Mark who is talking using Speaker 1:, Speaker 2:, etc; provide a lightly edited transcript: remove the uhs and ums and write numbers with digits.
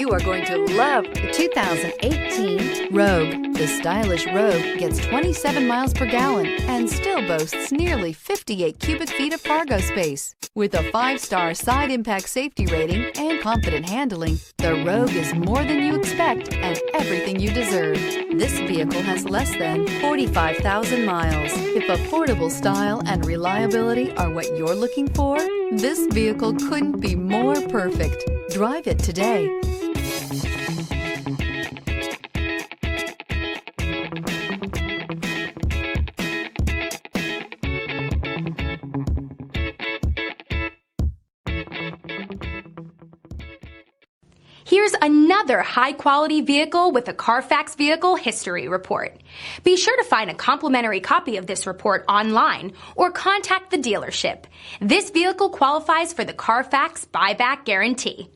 Speaker 1: You are going to love the 2018 Rogue. The stylish Rogue gets 27 miles per gallon and still boasts nearly 58 cubic feet of cargo space. With a 5-star side impact safety rating and confident handling, the Rogue is more than you expect and everything you deserve. This vehicle has less than 45,000 miles. If affordable style and reliability are what you're looking for, this vehicle couldn't be more perfect. Drive it today.
Speaker 2: Here's another high-quality vehicle with a Carfax Vehicle History Report. Be sure to find a complimentary copy of this report online or contact the dealership. This vehicle qualifies for the Carfax Buyback Guarantee.